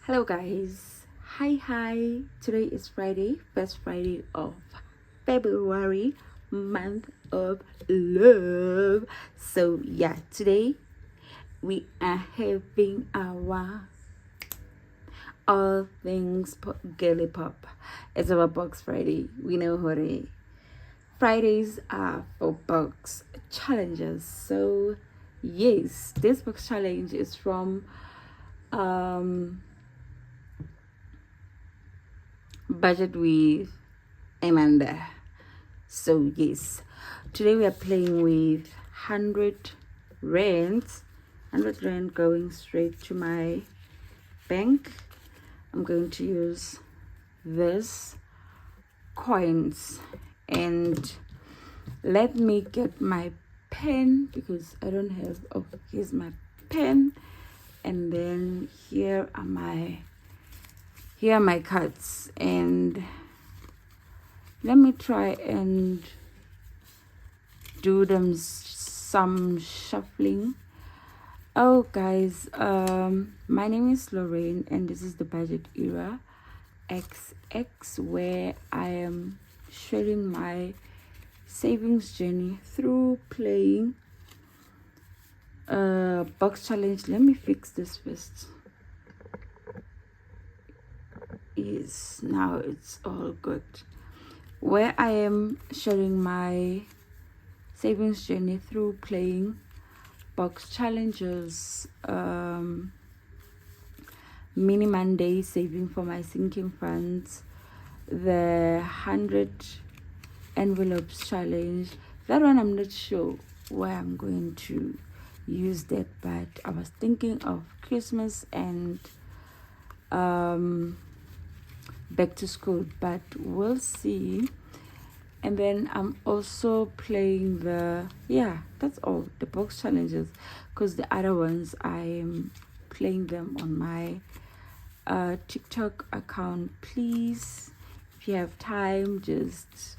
Hello guys, hi. Today is Friday, first Friday of February, month of love. So yeah, today we are having our all things girly pop. It's our box Friday. We know how Fridays are for box challenges. So yes, this box challenge is from budget with Amanda. So yes, today we are playing with 100 rands, 100 rand going straight to my bank. I'm going to use this coins, and let me get my pen because I don't have. Oh, here's my pen, and then here are my cards, and let me try and do them some shuffling. Oh guys, my name is Lorraine and this is the budget era XX, where I am sharing my savings journey through playing box challenge. Let me fix this first. Yes, now it's all good. Where I am sharing my savings journey through playing box challenges, mini Monday saving for my sinking funds, the 100 envelopes challenge. That one I'm not sure where I'm going to use that, but I was thinking of Christmas and back to school, but we'll see. And then I'm also playing that's all the box challenges, because the other ones I'm playing them on my TikTok account. Please, if you have time, just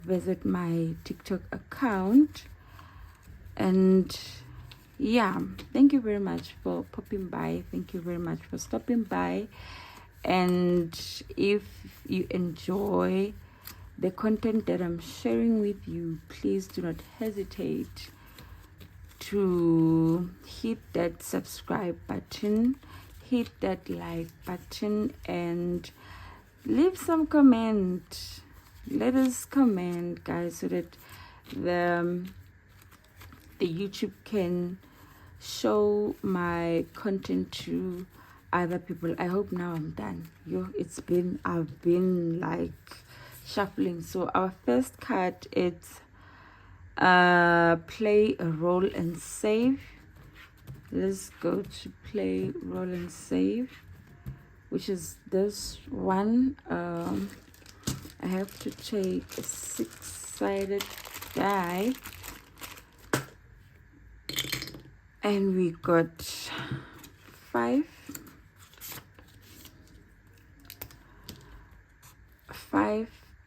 visit my TikTok account. And yeah, thank you very much for popping by. Thank you very much for stopping by. And if you enjoy the content that I'm sharing with you, please do not hesitate to hit that subscribe button, hit that like button, and leave some comment. Let us comment, guys, so that the YouTube can show my content to other people. I hope now I'm done. I've been like shuffling. So our first card is play a roll and save. Let's go to play roll and save, which is this one. I have to take a 6-sided die, and we got 5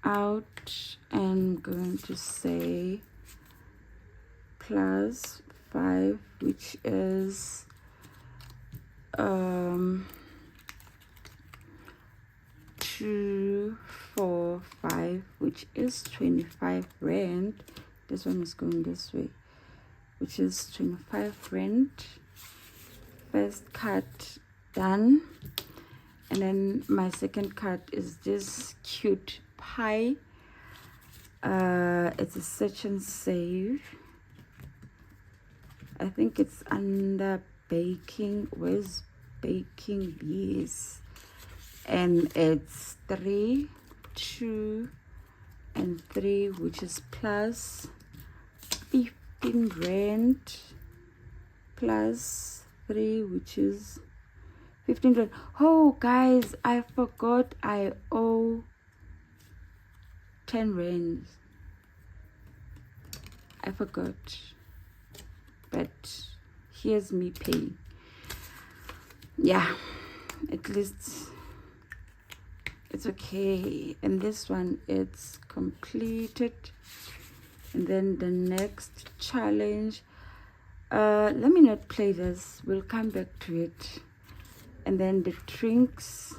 out. I'm going to say plus 5, which is 2, 4, 5, which is 25 rand. This one is going this way, which is 25 rand. First card done. And then my second card is this cute pie. It's a search and save. I think it's under baking. Where's baking? Yes. And it's 3, 2, and 3, which is plus 15 rand, plus 3, which is 15 rand. Oh guys, I forgot I owe 10 rand. I forgot, but here's me paying. Yeah, at least it's okay. And this one, it's completed. And then the next challenge, let me not play this, we'll come back to it. And then the drinks,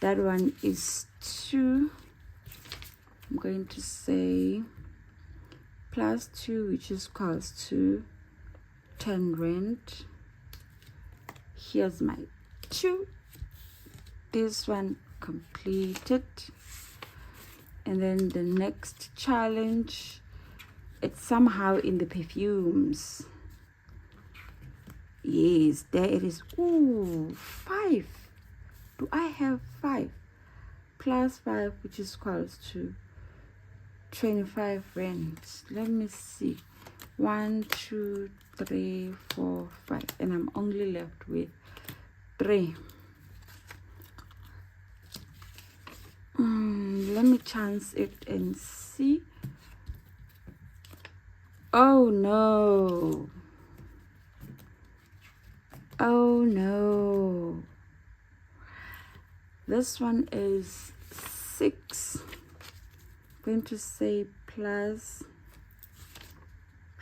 that one is 2. I'm going to say plus 2, which is equals to 10 rand. Here's my 2. This one completed. And then the next challenge, it's somehow in the perfumes. Yes, there it is. Ooh, 5. Do I have 5? Plus 5, which is equals to 25 rand. Let me see. 1, 2, 3, 4, 5. And I'm only left with 3. Let me chance it and see. Oh no. Oh no. This one is 6. I'm going to say plus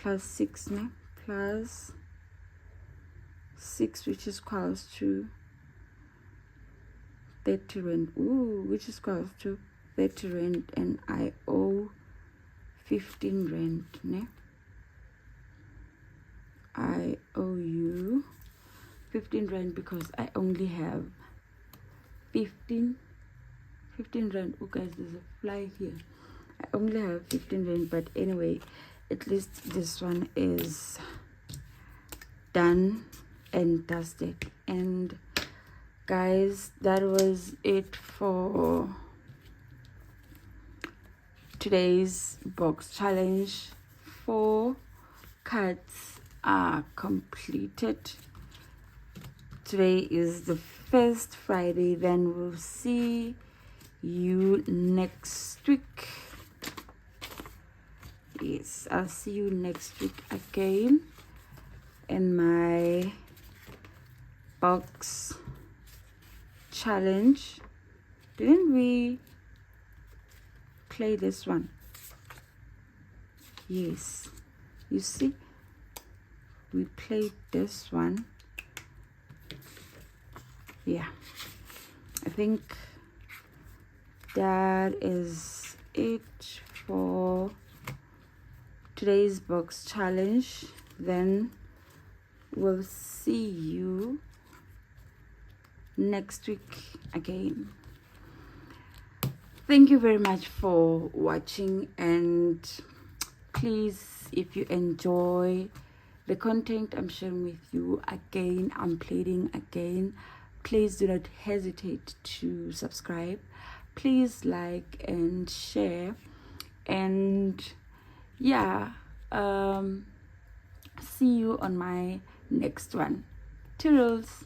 6 now. Plus 6, which is equals to 30 rand. Ooh, which is equals to 30 rand, and I owe 15 rand. Ne? I owe you 15 rand because I only have 15 rand. Oh guys, there's a fly here. I only have 15 rand, but anyway, at least this one is done and dusted. And guys, that was it for today's box challenge. 4 cards are completed. Today is the first Friday, then we'll see you next week. Yes, I'll see you next week again in my box challenge. Didn't we play this one? Yes, you see, we played this one. Yeah, I think that is it for today's box challenge. Then we'll see you next week again. Thank you very much for watching, and please, if you enjoy the content I'm sharing with you, again, I'm pleading again, please do not hesitate to subscribe. Please like and share. And yeah, see you on my next one. Toodles.